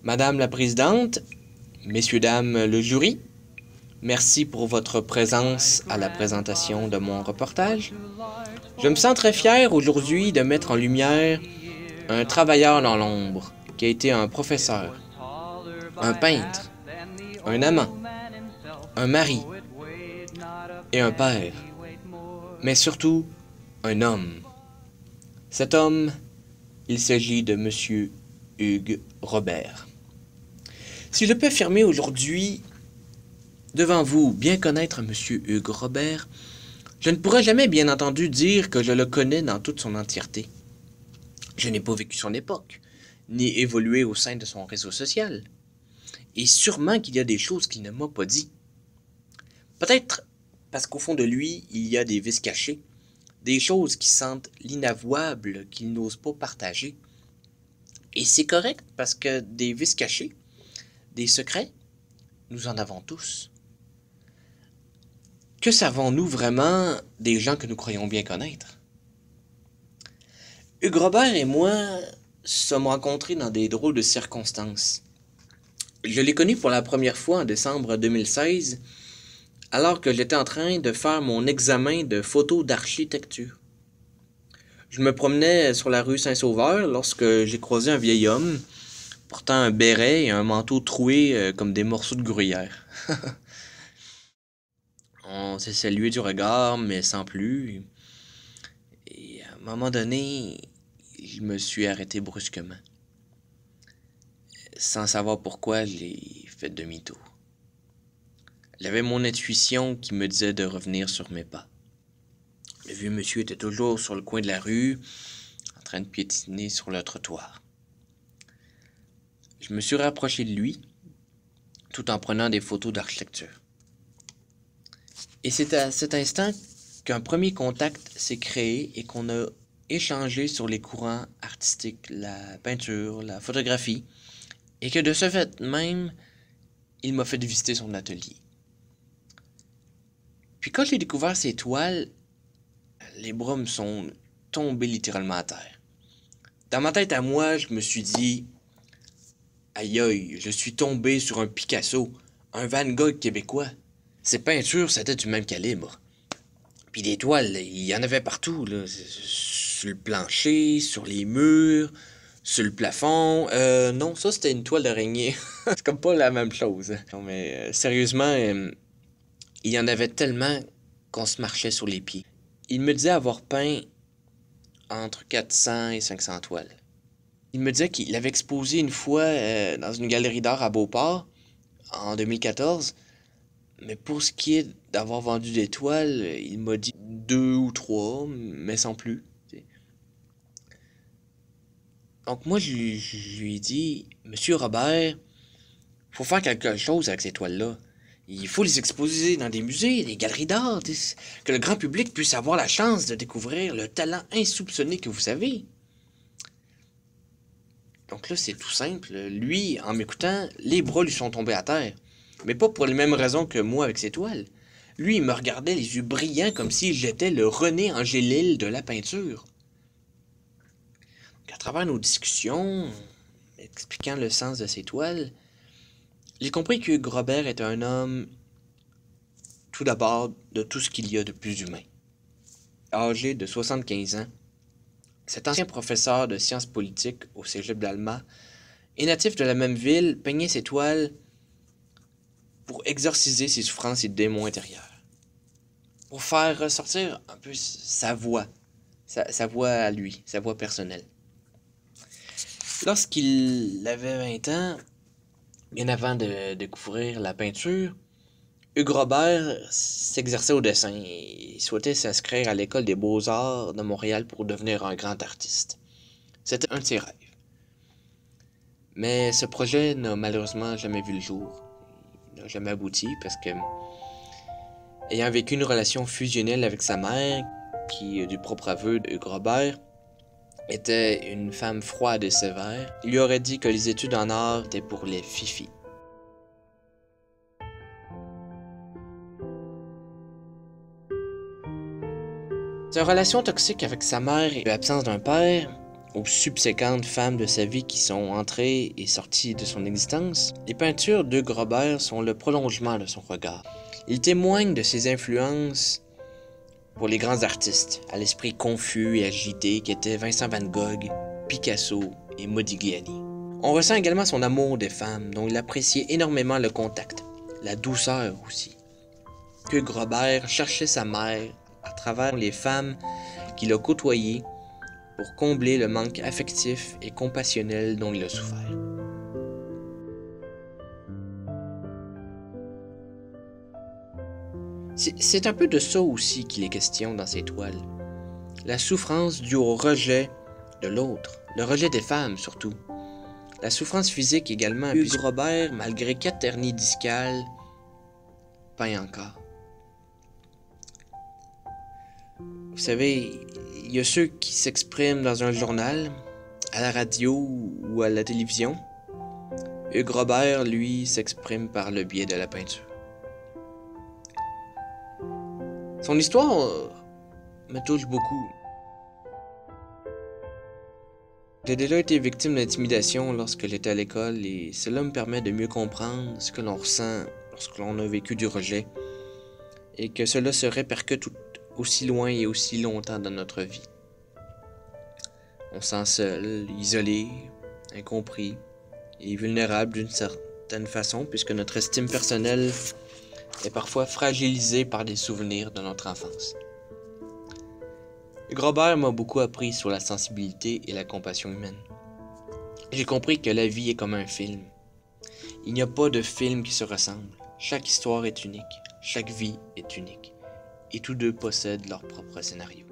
Madame la Présidente, Messieurs, Dames le jury, merci pour votre présence à la présentation de mon reportage. Je me sens très fier aujourd'hui de mettre en lumière un travailleur dans l'ombre qui a été un professeur, un peintre, un amant, un mari et un père, mais surtout un homme. Cet homme, il s'agit de Monsieur Hugues Robert. Si je peux affirmer aujourd'hui, devant vous, bien connaître Monsieur Hugues Robert, je ne pourrais jamais bien entendu dire que je le connais dans toute son entièreté. Je n'ai pas vécu son époque, ni évolué au sein de son réseau social. Et sûrement qu'il y a des choses qu'il ne m'a pas dit. Peut-être parce qu'au fond de lui, il y a des vices cachés, des choses qui sentent l'inavouable qu'il n'ose pas partager. Et c'est correct parce que des vices cachés, des secrets, nous en avons tous. Que savons-nous vraiment des gens que nous croyons bien connaître? Hugues Robert et moi sommes rencontrés dans des drôles de circonstances. Je l'ai connu pour la première fois en décembre 2016, alors que j'étais en train de faire mon examen de photo d'architecture. Je me promenais sur la rue Saint-Sauveur lorsque j'ai croisé un vieil homme portant un béret et un manteau troué comme des morceaux de gruyère. On s'est salué du regard, mais sans plus. Et à un moment donné, je me suis arrêté brusquement. Sans savoir pourquoi, j'ai fait demi-tour. J'avais mon intuition qui me disait de revenir sur mes pas. Le vieux monsieur était toujours sur le coin de la rue, en train de piétiner sur le trottoir. Je me suis rapproché de lui, tout en prenant des photos d'architecture. Et c'est à cet instant qu'un premier contact s'est créé et qu'on a échangé sur les courants artistiques, la peinture, la photographie, et que de ce fait même, il m'a fait visiter son atelier. Puis quand j'ai découvert ses toiles, les bras me sont tombés littéralement à terre. Dans ma tête à moi, je me suis dit « Aïe aïe, je suis tombé sur un Picasso, un Van Gogh québécois. Ses peintures, c'était du même calibre. Puis des toiles, il y en avait partout, là, sur le plancher, sur les murs, sur le plafond. Non, ça c'était une toile d'araignée. C'est comme pas la même chose. Non, mais sérieusement, il y en avait tellement qu'on se marchait sur les pieds. Il me disait avoir peint entre 400 et 500 toiles. Il me disait qu'il avait exposé une fois dans une galerie d'art à Beauport, en 2014, mais pour ce qui est d'avoir vendu des toiles, il m'a dit 2 ou 3, mais sans plus. Donc moi, je lui ai dit, Monsieur Robert, faut faire quelque chose avec ces toiles-là. Il faut les exposer dans des musées, des galeries d'art, que le grand public puisse avoir la chance de découvrir le talent insoupçonné que vous avez. Donc là, c'est tout simple. Lui, en m'écoutant, les bras lui sont tombés à terre. Mais pas pour les mêmes raisons que moi avec ses toiles. Lui, il me regardait les yeux brillants comme si j'étais le René Angélil de la peinture. Donc, à travers nos discussions, expliquant le sens de ses toiles, j'ai compris que Hugues Robert est un homme, tout d'abord, de tout ce qu'il y a de plus humain. Âgé de 75 ans, cet ancien professeur de sciences politiques au cégep d'Alma et natif de la même ville peignait ses toiles pour exorciser ses souffrances et démons intérieurs. Pour faire ressortir un peu sa voix, sa voix à lui, sa voix personnelle. Lorsqu'il avait 20 ans, bien avant de découvrir la peinture, Hugues Robert s'exerçait au dessin et souhaitait s'inscrire à l'école des beaux-arts de Montréal pour devenir un grand artiste. C'était un de ses rêves. Mais ce projet n'a malheureusement jamais vu le jour. Il n'a jamais abouti parce que, ayant vécu une relation fusionnelle avec sa mère, qui, du propre aveu de Hugues Robert, était une femme froide et sévère, il lui aurait dit que les études en art étaient pour les fifis. Sa relation toxique avec sa mère et l'absence d'un père aux subséquentes femmes de sa vie qui sont entrées et sorties de son existence, les peintures d'Hugues Robert sont le prolongement de son regard. Ils témoignent de ses influences pour les grands artistes, à l'esprit confus et agité qu'étaient Vincent van Gogh, Picasso et Modigliani. On ressent également son amour des femmes, dont il appréciait énormément le contact, la douceur aussi. Hugues Robert cherchait sa mère à travers les femmes qu'il a côtoyées pour combler le manque affectif et compassionnel dont il a souffert. C'est un peu de ça aussi qu'il est question dans ses toiles. La souffrance due au rejet de l'autre, le rejet des femmes surtout. La souffrance physique également. Hugues Robert, malgré 4 hernies discales, peint encore. Vous savez, il y a ceux qui s'expriment dans un journal, à la radio ou à la télévision. Hugues Robert, lui, s'exprime par le biais de la peinture. Son histoire me touche beaucoup. J'ai déjà été victime d'intimidation lorsque j'étais à l'école et cela me permet de mieux comprendre ce que l'on ressent lorsque l'on a vécu du rejet et que cela se répercute aussi loin et aussi longtemps dans notre vie. On se sent seul, isolé, incompris et vulnérable d'une certaine façon puisque notre estime personnelle est parfois fragilisée par des souvenirs de notre enfance. Hugues Robert m'a beaucoup appris sur la sensibilité et la compassion humaine. J'ai compris que la vie est comme un film. Il n'y a pas de film qui se ressemble. Chaque histoire est unique, chaque vie est unique, et tous deux possèdent leur propre scénario.